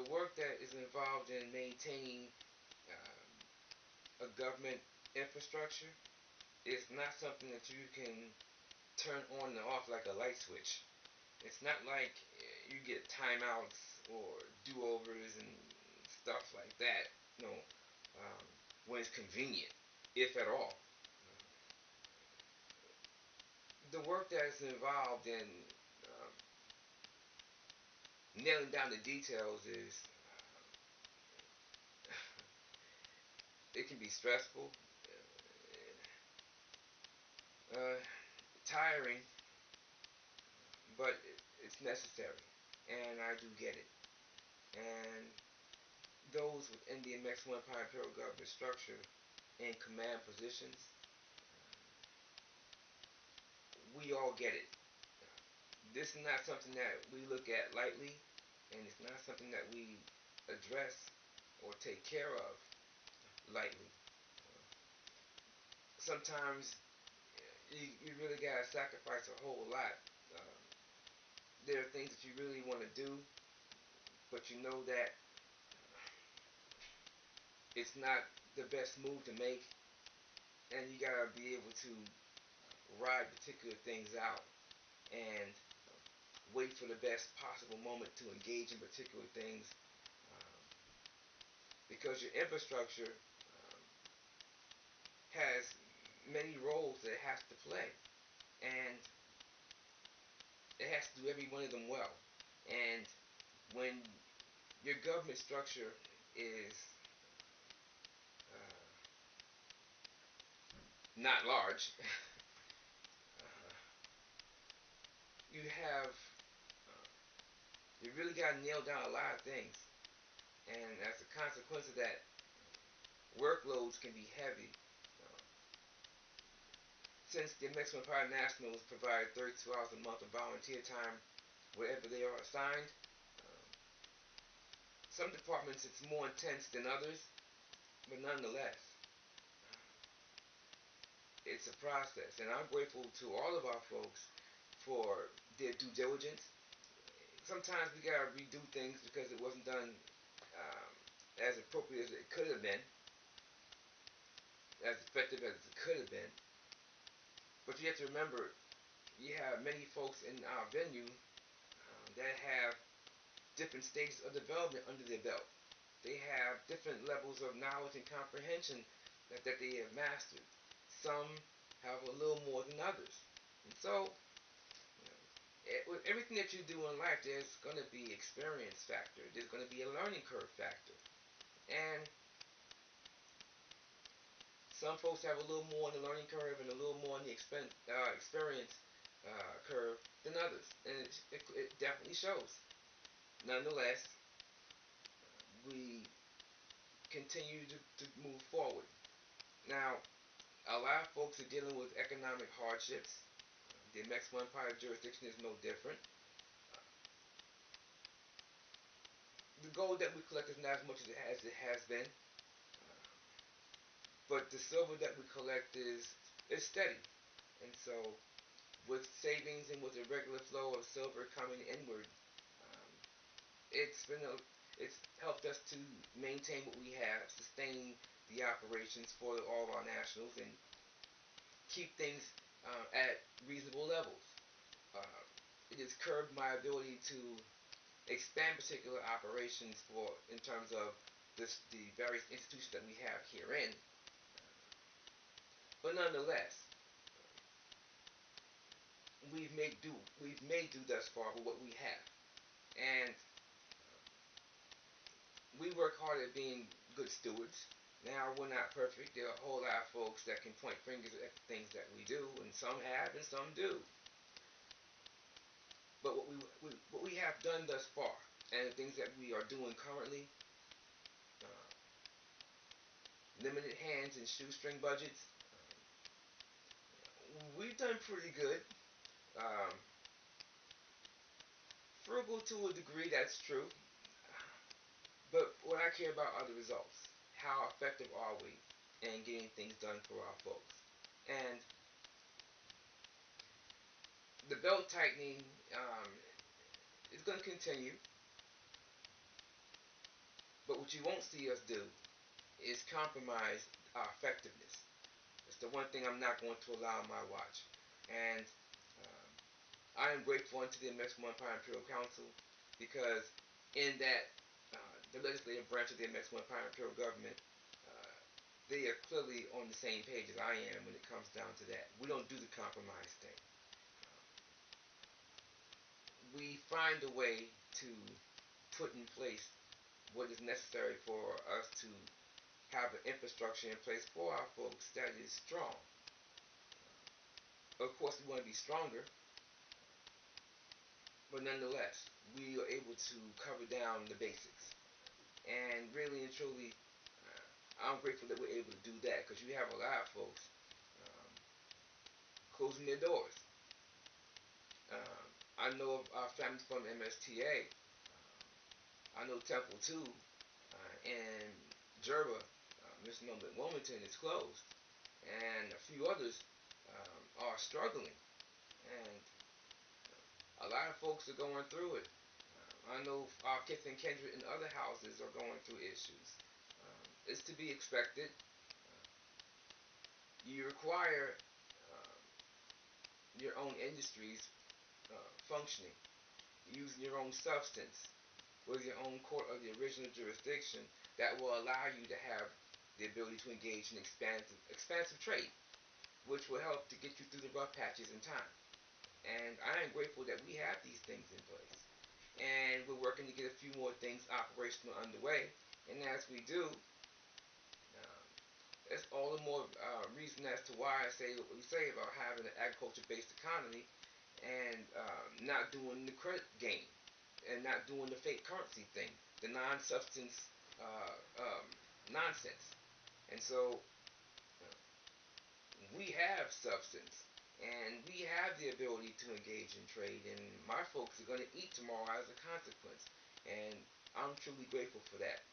the work that is involved in maintaining a government infrastructure is not something that you can turn on and off like a light switch. It's not like you get timeouts or do-overs and stuff like that. No, when it's convenient, if at all. The work that's involved in nailing down the details is it can be stressful, uh, tiring, but it's necessary, and I do get it. And those within the Amexem-Moor-Empire Imperial government structure in command positions, we all get it. This is not something that we look at lightly, and it's not something that we address or take care of lightly. Sometimes you really gotta sacrifice a whole lot. There are things that you really want to do, but you know that it's not the best move to make, and you gotta be able to ride particular things out and wait for the best possible moment to engage in particular things, because your infrastructure has many roles that it has to play, and it has to do every one of them well. And when your government structure is not large, you have you really got to nail down a lot of things, and as a consequence of that, workloads can be heavy. Since the Amexem-Moor-Empire Nationals provide 32 hours a month of volunteer time wherever they are assigned, some departments it's more intense than others, but nonetheless, it's a process, and I'm grateful to all of our folks for their due diligence. Sometimes we gotta redo things because it wasn't done as appropriate as it could have been, as effective as it could have been. But you have to remember, you have many folks in our venue that have different stages of development under their belt. They have different levels of knowledge and comprehension that they have mastered. Some have a little more than others. And so, with everything that you do in life, there's going to be experience factor. There's going to be a learning curve factor. And some folks have a little more on the learning curve and a little more on the experience curve than others. And it definitely shows. Nonetheless, we continue to move forward. Now, a lot of folks are dealing with economic hardships. The Amexem-Moor-Empire jurisdiction is no different. The gold that we collect is not as much as it has been, but the silver that we collect is steady. And so, with savings and with the regular flow of silver coming inward, it's helped us to maintain what we have, sustain the operations for all of our nationals, and keep things at reasonable levels. It has curbed my ability to expand particular operations in terms of the various institutions that we have herein. But nonetheless, we've made do thus far with what we have, and we work hard at being good stewards. Now, we're not perfect. There are a whole lot of folks that can point fingers at the things that we do, and some have and some do. But what we have done thus far, and the things that we are doing currently, limited hands and shoestring budgets, we've done pretty good. Frugal to a degree, that's true. But what I care about are the results. How effective are we in getting things done for our folks? And the belt tightening is going to continue. But what you won't see us do is compromise our effectiveness. It's the one thing I'm not going to allow on my watch. And I am grateful unto the Amexem-Moor-Empire Imperial Council because in that the legislative branch of the Amexem-Moor-Empire Imperial Government, uh, they are clearly on the same page as I am when it comes down to that. We don't do the compromise thing. We find a way to put in place what is necessary for us to have an infrastructure in place for our folks that is strong. Of course, we want to be stronger, but nonetheless, we are able to cover down the basics. And really and truly, I'm grateful that we're able to do that because you have a lot of folks um, closing their doors. I know of our family from MSTA. I know Temple 2 and Jerba, Mr. Wilmington is closed, and a few others are struggling. And a lot of folks are going through it. I know our kith and kindred in other houses are going through issues. It's to be expected. You require your own industries functioning, using your own substance with your own court of the original jurisdiction that will allow you to have the ability to engage in expansive trade, which will help to get you through the rough patches in time. And I am grateful that we have these things in place. And we're working to get a few more things operational underway. And as we do, that's all the more reason as to why I say what we say about having an agriculture-based economy and not doing the credit game and not doing the fake currency thing, the non-substance nonsense. And so we have substance and we have the ability to engage in trade, and my folks are going to eat tomorrow as a consequence. And I'm truly grateful for that.